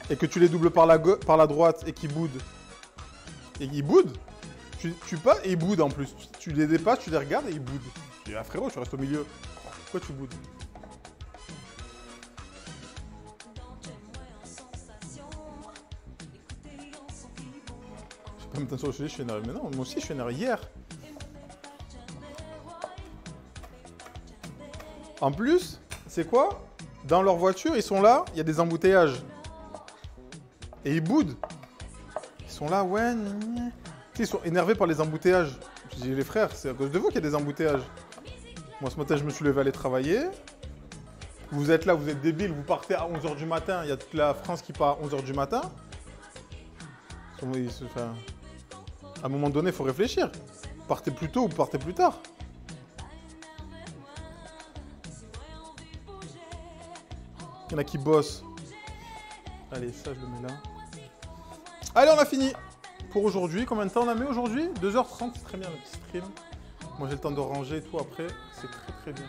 et que tu les doubles par la droite et qu'ils boudent. Et ils boudent. Tu passes et ils boudent en plus. Tu les dépasses, tu les regardes et ils boudent. Je dis, ah frérot, tu restes au milieu. Pourquoi tu boudes? Je sais pas me sur le sujet, je suis énervé. Mais non, moi aussi je suis énervé hier. En plus, c'est quoi? Dans leur voiture, ils sont là, il y a des embouteillages. Et ils boudent. Ils sont là, ouais. Ils sont énervés par les embouteillages. Je dis, les frères, c'est à cause de vous qu'il y a des embouteillages. Moi, ce matin, je me suis levé aller travailler. Vous êtes là, vous êtes débiles, vous partez à 11 h du matin. Il y a toute la France qui part à 11 h du matin. Enfin, à un moment donné, il faut réfléchir. Partez plus tôt ou partez plus tard. Il y en a qui bossent. Allez, ça, je le mets là. Allez, on a fini pour aujourd'hui. Combien de temps on a mis aujourd'hui? 2 h 30, c'est très bien le petit stream. Moi, j'ai le temps de ranger et tout après. C'est très, très bien.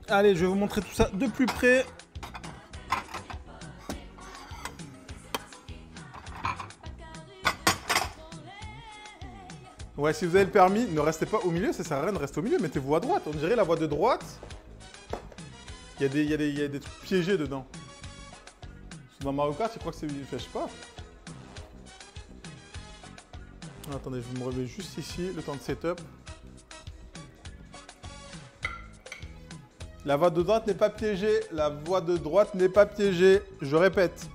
Allez, je vais vous montrer tout ça de plus près. Ouais, si vous avez le permis, ne restez pas au milieu, ça sert à rien de rester au milieu, mettez-vous à droite. On dirait la voie de droite. Il y a des trucs piégés dedans. Dans Mario Kart, je crois que c'est... Enfin, je sais pas. Attendez, je me remets juste ici, le temps de setup. La voie de droite n'est pas piégée. La voie de droite n'est pas piégée. Je répète.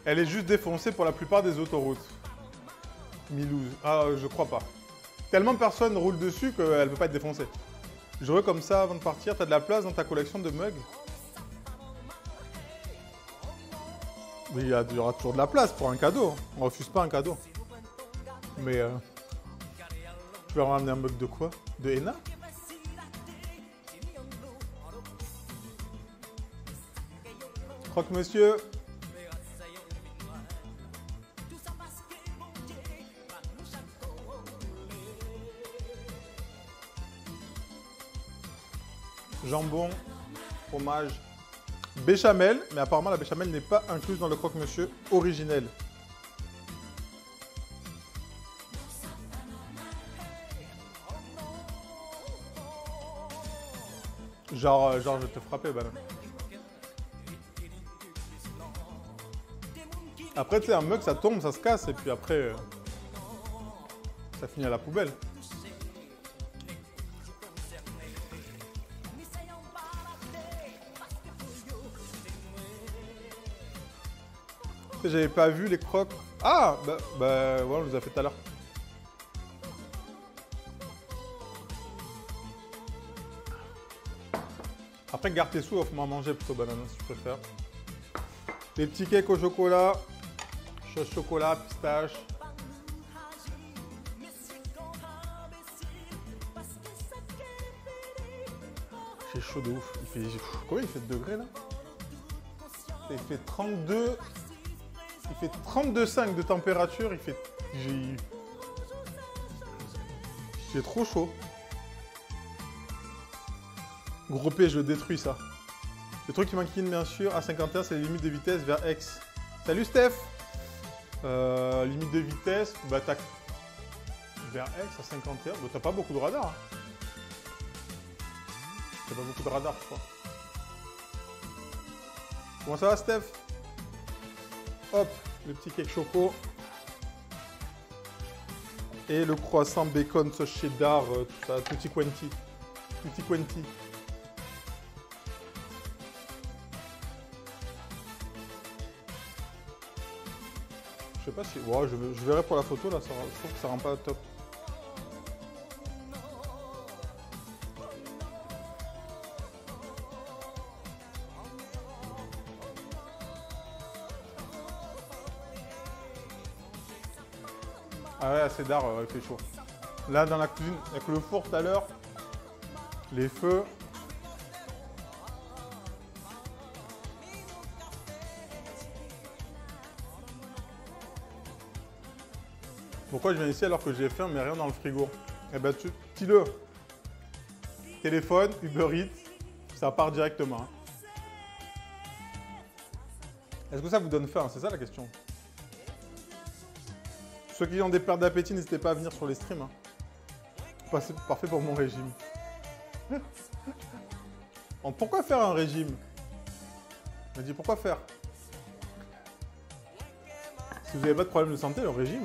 Elle est juste défoncée pour la plupart des autoroutes. Milouz. Ah, je crois pas. Tellement de personnes roulent dessus qu'elle ne peut pas être défoncée. Je veux comme ça, avant de partir, tu as de la place dans ta collection de mugs? Mais il y aura toujours de la place pour un cadeau. On refuse pas un cadeau. Mais tu vas ramener un mug de quoi? De henna? Croque-monsieur. Jambon, fromage, béchamel, mais apparemment la béchamel n'est pas incluse dans le croque-monsieur originel. Genre je vais te frapper, banane. Après, tu sais, un mug, ça tombe, ça se casse, et puis après, ça finit à la poubelle. J'avais pas vu les crocs. Ah, bah, ouais, on les a fait tout à l'heure. Après, garde tes sous, offre-moi à manger plutôt, banane, si tu préfères. Les petits cakes au chocolat. Chocolat, pistache. C'est chaud de ouf. Combien il fait de degrés là? Il fait 32. Il fait 32,5 de température. Il fait. J'ai trop chaud. Gros P, je le détruis ça. Le truc qui m'inquiète bien sûr à 51, c'est les limites de vitesse vers Aix. Salut Steph. Limite de vitesse, bah t'as vers Aix à 51, bah t'as pas beaucoup de radar. Hein. T'as pas beaucoup de radar, je crois. Comment ça va, Steph? Hop, le petit cake choco. Et le croissant bacon, sauce cheddar, tout ça, tutti quanti. Tutti quanti. Je sais pas si... Ouais, je verrai pour la photo, là, je trouve que ça rend pas top. Ah ouais, assez d'art, il fait chaud. Là, dans la cuisine, avec le four tout à l'heure, les feux. Pourquoi je viens ici alors que j'ai faim mais rien dans le frigo? Eh ben, dis-le. Téléphone, Uber Eats, ça part directement. Hein. Est-ce que ça vous donne faim? C'est ça la question. Ceux qui ont des pertes d'appétit, n'hésitez pas à venir sur les streams. Hein. C'est parfait pour mon régime. Bon, pourquoi faire un régime? Je me dis pourquoi faire? Si vous n'avez pas de problème de santé, le régime...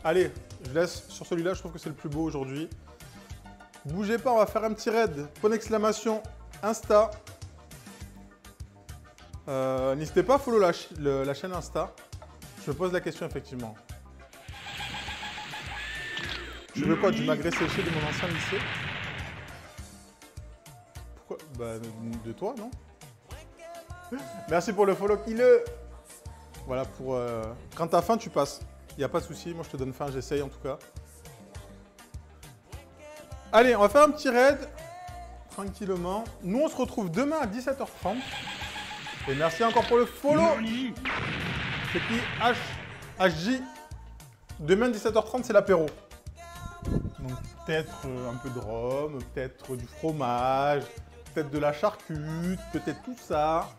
Allez, je laisse sur celui-là, je trouve que c'est le plus beau aujourd'hui. Bougez pas, on va faire un petit raid. Point d'exclamation, Insta. N'hésitez pas à follow la chaîne Insta. Je me pose la question effectivement. Je veux quoi? Du magret séché de mon ancien lycée? Pourquoi? Bah, de toi, non? Merci pour le follow, Kille. Voilà, pour... Quand t'as faim, tu passes. Il n'y a pas de souci, moi je te donne faim, j'essaye en tout cas. Allez, on va faire un petit raid. Tranquillement. Nous, on se retrouve demain à 17h30. Et merci encore pour le follow. C'est qui? HJ. Demain, 17h30, c'est l'apéro. Donc, peut-être un peu de rhum, peut-être du fromage, peut-être de la charcute, peut-être tout ça.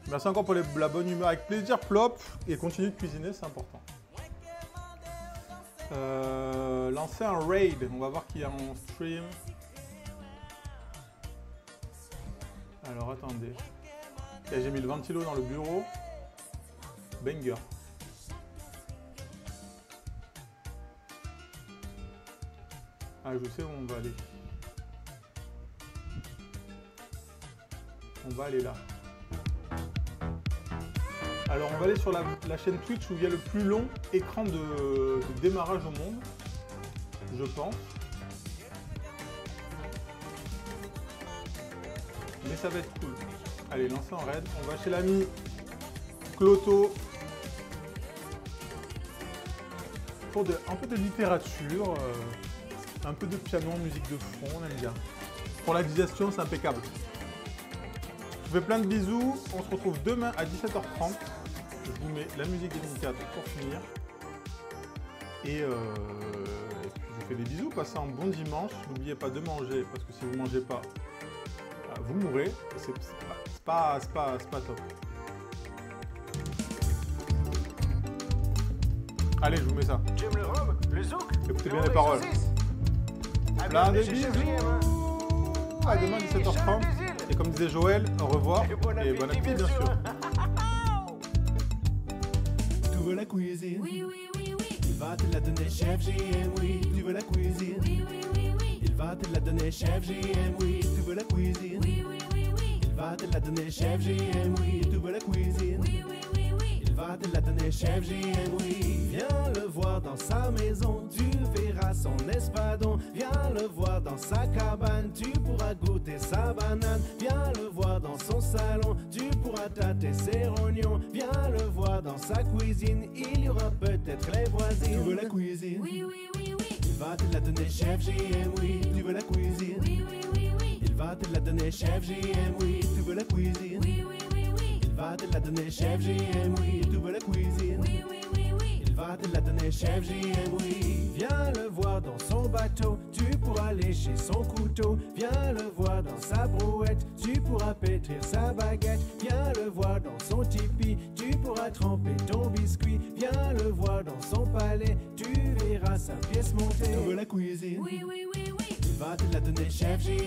Merci encore pour la bonne humeur. Avec plaisir, plop. Et continue de cuisiner, c'est important. Lancer un raid. On va voir qui est en stream. Alors, attendez. Okay, j'ai mis le ventilo dans le bureau. Banger. Ah, je sais où on va aller. On va aller là. Alors, on va aller sur la chaîne Twitch où il y a le plus long écran de démarrage au monde, je pense. Mais ça va être cool. Allez, lancez en raid. On va chez l'ami Cloto pour un peu de littérature, un peu de piano, musique de fond, on aime bien. Pour la digestion, c'est impeccable. Je vous fais plein de bisous. On se retrouve demain à 17h30. Je vous mets la musique délicate pour finir. Et puis je vous fais des bisous. Passez un bon dimanche. N'oubliez pas de manger parce que si vous ne mangez pas, vous mourrez. C'est pas top. Allez, je vous mets ça. J'aime le rhum, le zouk. Écoutez bien les paroles. Plein de bisous. À demain 17h30. Et comme disait Joël, au revoir et bon appétit bien sûr. Tu veux la cuisine? Oui, oui, oui, oui. Il va te la donner, chef JM, oui. Tu veux la cuisine? Oui, oui, oui, oui. Il va te la donner, chef JM, oui. Tu veux la cuisine? Oui, oui, oui, oui. Il va te la donner, chef JM, oui. Tu veux la cuisine? Oui, oui, oui, oui. Il va te la donner, chef JM, oui. Viens le voir dans sa maison, tu verras son espadon. Viens le voir dans sa cabane, tu pourras goûter sa banane. Viens le voir dans son salon, tu pourras tâter ses rognons. Viens le voir dans sa cuisine, il y aura peut-être les voisines. Tu veux la cuisine? Oui, oui, oui, oui. Il va te la donner, chef JM, oui. Tu veux la cuisine? Oui, oui, oui, oui. Il va te la donner, chef JM, oui. Tu veux la cuisine? Oui, oui, oui, oui. Il va te la donner, chef JM, oui. Tu veux la cuisine? Oui, oui, oui, oui. Il va te la donner, chef JM, oui. Viens le voir dans son bateau, tu pourras lécher son couteau. Viens le voir dans sa brouette, tu pourras pétrir sa baguette. Viens le voir dans son tipi, tu pourras tremper ton biscuit. Viens le voir dans son palais, tu verras sa pièce montée. Tu veux la cuisine? Oui, oui, oui, oui. Il va te la donner, chef JM,